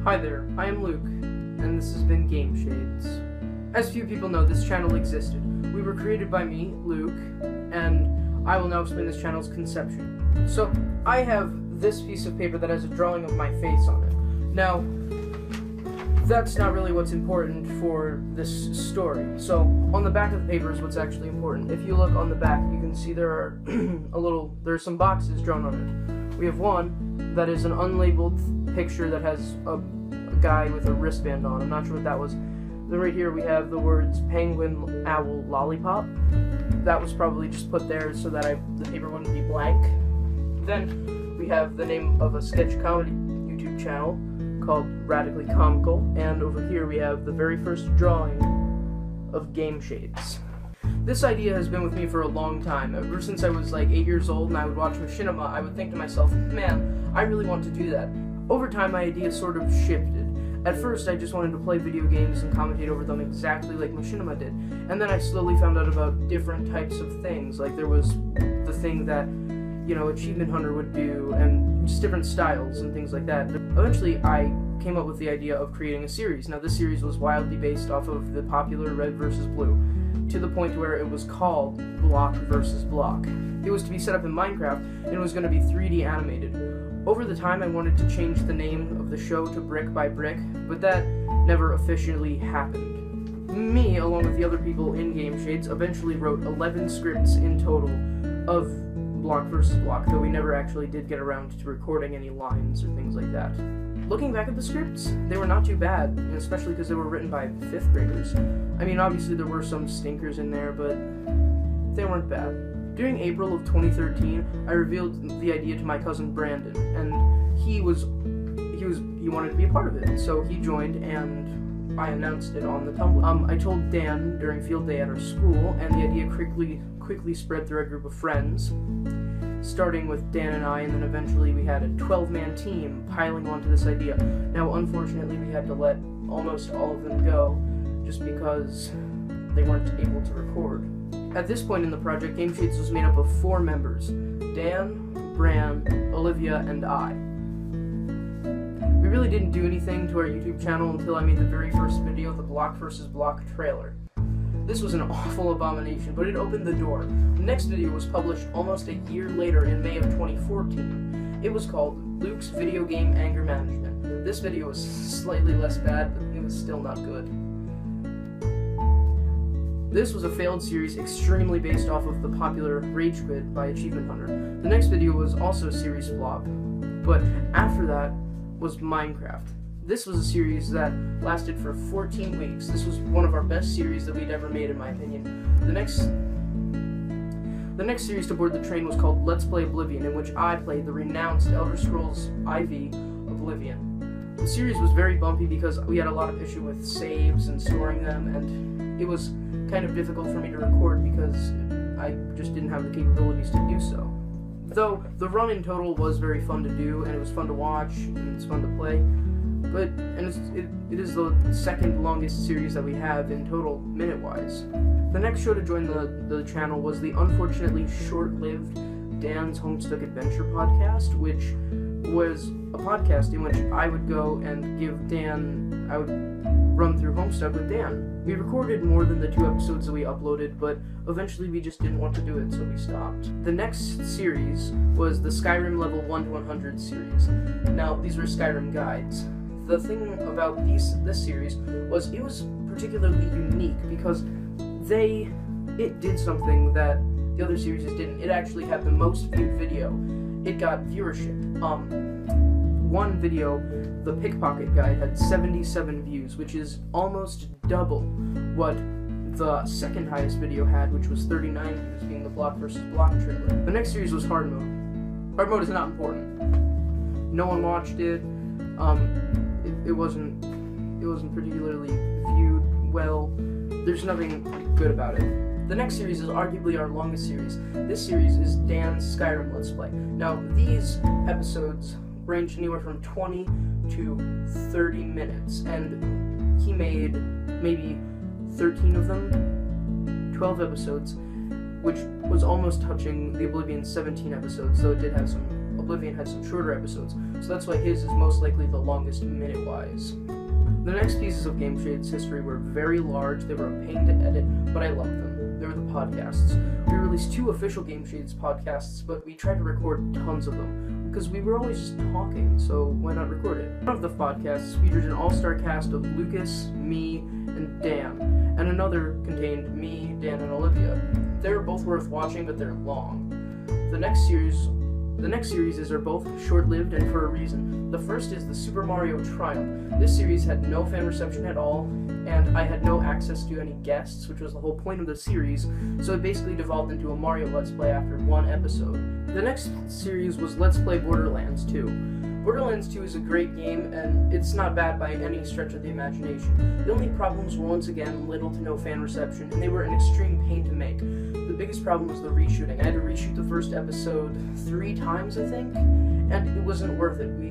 Hi there, I am Luke, and this has been GameShades. As few people know, this channel existed. We were created by me, Luke, and I will now explain this channel's conception. So, I have this piece of paper that has a drawing of my face on it. Now, that's not really what's important for this story. So, on the back of the paper is what's actually important. If you look on the back, you can see there are there are some boxes drawn on it. We have one that is an unlabeled picture that has a guy with a wristband on. I'm not sure what that was. Then right here we have the words penguin, owl, lollipop. That was probably just put there so that the paper wouldn't be blank. Then we have the name of a sketch comedy YouTube channel called Radically Comical, and over here we have the very first drawing of GameShades. This idea has been with me for a long time. Ever since I was like 8 years old and I would watch Machinima, I would think to myself, man, I really want to do that. Over time, my idea sort of shifted. At first, I just wanted to play video games and commentate over them exactly like Machinima did. And then I slowly found out about different types of things. Like there was the thing that, Achievement Hunter would do, and just different styles and things like that. Eventually, I came up with the idea of creating a series. Now, this series was wildly based off of the popular Red vs. Blue, to the point where it was called Block vs. Block. It was to be set up in Minecraft, and it was going to be 3D animated. Over the time, I wanted to change the name of the show to Brick by Brick, but that never officially happened. Me, along with the other people in GameShades, eventually wrote 11 scripts in total of Block vs. Block, though we never actually did get around to recording any lines or things like that. Looking back at the scripts, they were not too bad, especially because they were written by 5th graders. I mean, obviously there were some stinkers in there, but they weren't bad. During April of 2013, I revealed the idea to my cousin Brandon, and he wanted to be a part of it, so he joined, and I announced it on the Tumblr. I told Dan during field day at our school, and the idea quickly spread through a group of friends, starting with Dan and I, and then eventually we had a 12-man team piling onto this idea. Now, unfortunately, we had to let almost all of them go, just because they weren't able to record. At this point in the project, GameShades was made up of 4 members: Dan, Bran, Olivia, and I. We really didn't do anything to our YouTube channel until I made the very first video, the Block vs. Block trailer. This was an awful abomination, but it opened the door. The next video was published almost a year later in May of 2014. It was called Luke's Video Game Anger Management. This video was slightly less bad, but it was still not good. This was a failed series extremely based off of the popular Rage Quit by Achievement Hunter. The next video was also a series flop, but after that was Minecraft. This was a series that lasted for 14 weeks. This was one of our best series that we'd ever made, in my opinion. The next series to board the train was called Let's Play Oblivion, in which I played the renounced Elder Scrolls IV Oblivion. The series was very bumpy because we had a lot of issue with saves and storing them, and it was kind of difficult for me to record because I just didn't have the capabilities to do so. Though the run in total was very fun to do, and it was fun to watch, and it's fun to play. It is the second longest series that we have in total, minute-wise. The next show to join the channel was the unfortunately short-lived Dan's Homestuck Adventure podcast, which was a podcast in which I would go and I would run through Homestuck with Dan. We recorded more than the 2 episodes that we uploaded, but eventually we just didn't want to do it, so we stopped. The next series was the Skyrim Level 1 to 100 series. Now, these were Skyrim guides. The thing about this series was it was particularly unique because it did something that the other series didn't. It actually had the most viewed video. It got viewership. One video, the Pickpocket Guide, had 77 views, which is almost double what the second highest video had, which was 39 views, being the Block vs. Block trailer. The next series was Hard Mode. Hard Mode is not important. No one watched it. It wasn't particularly viewed well. There's nothing good about it. The next series is arguably our longest series. This series is Dan's Skyrim Let's Play. Now, these episodes range anywhere from 20 to 30 minutes, and he made maybe 13 of them, 12 episodes, which was almost touching the Oblivion 17 episodes, though it did have some Olivia had some shorter episodes, so that's why his is most likely the longest minute-wise. The next pieces of GameShades history were very large, they were a pain to edit, but I loved them. They were the podcasts. We released 2 official GameShades podcasts, but we tried to record tons of them, because we were always just talking, so why not record it? One of the podcasts featured an all-star cast of Lukas, me, and Dan, and another contained me, Dan, and Olivia. They're both worth watching, but they're long. The next series are both short-lived and for a reason. The first is the Super Mario Triumph. This series had no fan reception at all, and I had no access to any guests, which was the whole point of the series, so it basically devolved into a Mario Let's Play after 1 episode. The next series was Let's Play Borderlands 2. Borderlands 2 is a great game, and it's not bad by any stretch of the imagination. The only problems were once again little to no fan reception, and they were an extreme pain to make. The biggest problem was the reshooting. I had to reshoot the first episode 3 times, I think, and it wasn't worth it. We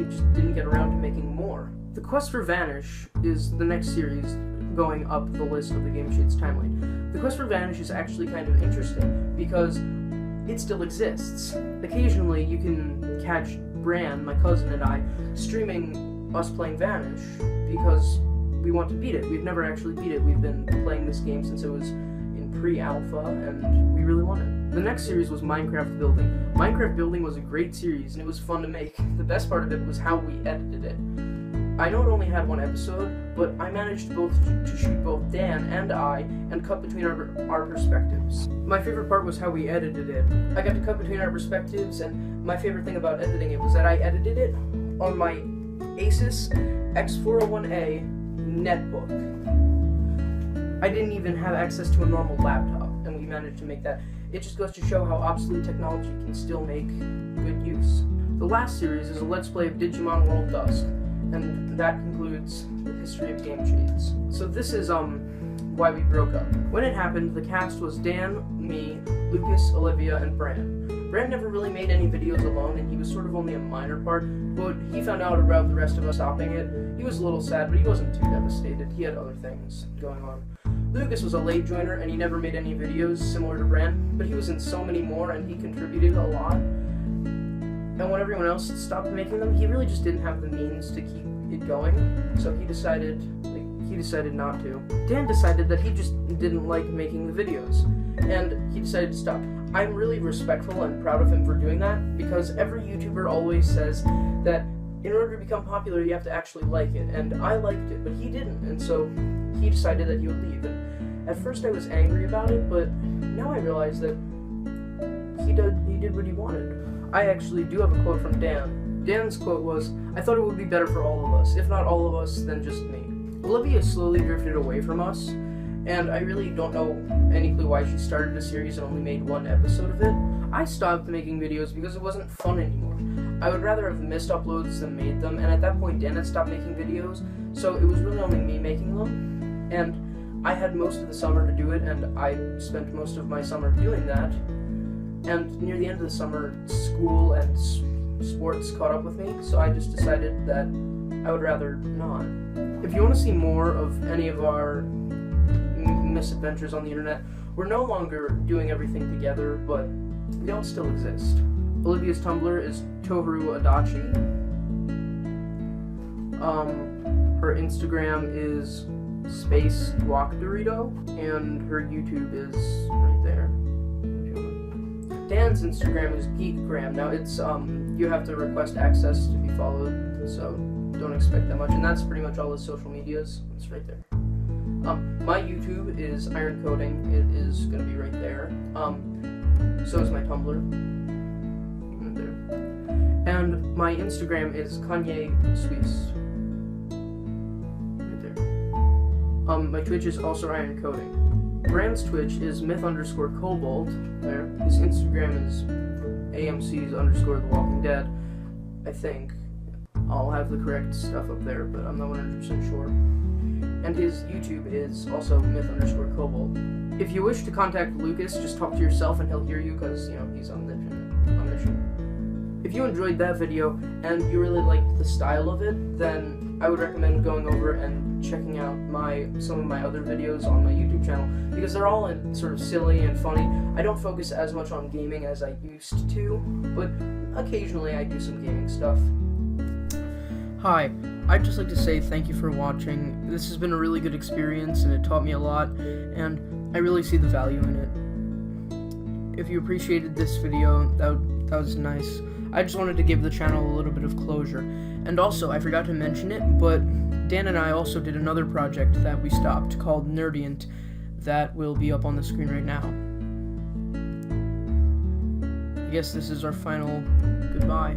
just didn't get around to making more. The Quest for Vanish is the next series going up the list of the GameShades timeline. The Quest for Vanish is actually kind of interesting because it still exists. Occasionally you can catch Bran, my cousin, and I streaming us playing Vanish because we want to beat it. We've never actually beat it. We've been playing this game since it was in pre-alpha, and we really want it. The next series was Minecraft Building. Minecraft Building was a great series, and it was fun to make. The best part of it was how we edited it. I know it only had 1 episode, but I managed to shoot both Dan and I and cut between our perspectives. My favorite part was how we edited it. I got to cut between our perspectives, and my favorite thing about editing it was that I edited it on my Asus X401A netbook. I didn't even have access to a normal laptop, and we managed to make that. It just goes to show how obsolete technology can still make good use. The last series is a Let's Play of Digimon World Dusk, and that concludes the history of GameShades. So this is why we broke up. When it happened, the cast was Dan, me, Lukas, Olivia, and Bran. Bran never really made any videos alone, and he was sort of only a minor part, but he found out about the rest of us stopping it. He was a little sad, but he wasn't too devastated. He had other things going on. Lukas was a late joiner, and he never made any videos similar to Bran, but he was in so many more, and he contributed a lot. And when everyone else stopped making them, he really just didn't have the means to keep it going, so he decided not to. Dan decided that he just didn't like making the videos, and he decided to stop. I'm really respectful and proud of him for doing that, because every YouTuber always says that in order to become popular, you have to actually like it, and I liked it, but he didn't, and so he decided that he would leave. And at first I was angry about it, but now I realize that he did what he wanted. I actually do have a quote from Dan. Dan's quote was, "I thought it would be better for all of us. If not all of us, then just me." Olivia slowly drifted away from us, and I really don't know any clue why she started a series and only made 1 episode of it. I stopped making videos because it wasn't fun anymore. I would rather have missed uploads than made them, and at that point Dan had stopped making videos, so it was really only me making them, and I had most of the summer to do it, and I spent most of my summer doing that. And near the end of the summer, school and sports caught up with me, so I just decided that I would rather not. If you want to see more of any of our misadventures on the internet, we're no longer doing everything together, but we all still exist. Olivia's Tumblr is Tohru Adachi. Her Instagram is Space Guac Dorito, and her YouTube is right there. Dan's Instagram is Geekgram. Now it's you have to request access to be followed, so don't expect that much. And that's pretty much all his social medias. It's right there. My YouTube is Iron Coding. It is gonna be right there. So is my Tumblr. Right there. And my Instagram is Kanye Suisse. Right there. My Twitch is also Iron Coding. Bran's Twitch is myth_cobalt, there. His Instagram is AMCs_The Walking Dead. I think I'll have the correct stuff up there, but I'm not 100% sure. And his YouTube is also myth_cobalt. If you wish to contact Lukas, just talk to yourself and he'll hear you, because, you know, he's omniscient. If you enjoyed that video and you really liked the style of it, then I would recommend going over and checking out some of my other videos on my YouTube channel, because they're all sort of silly and funny. I don't focus as much on gaming as I used to, but occasionally I do some gaming stuff. Hi, I'd just like to say thank you for watching. This has been a really good experience and it taught me a lot, and I really see the value in it. If you appreciated this video, that was nice. I just wanted to give the channel a little bit of closure. And also, I forgot to mention it, but Dan and I also did another project that we stopped called Nerdiant that will be up on the screen right now. I guess this is our final goodbye.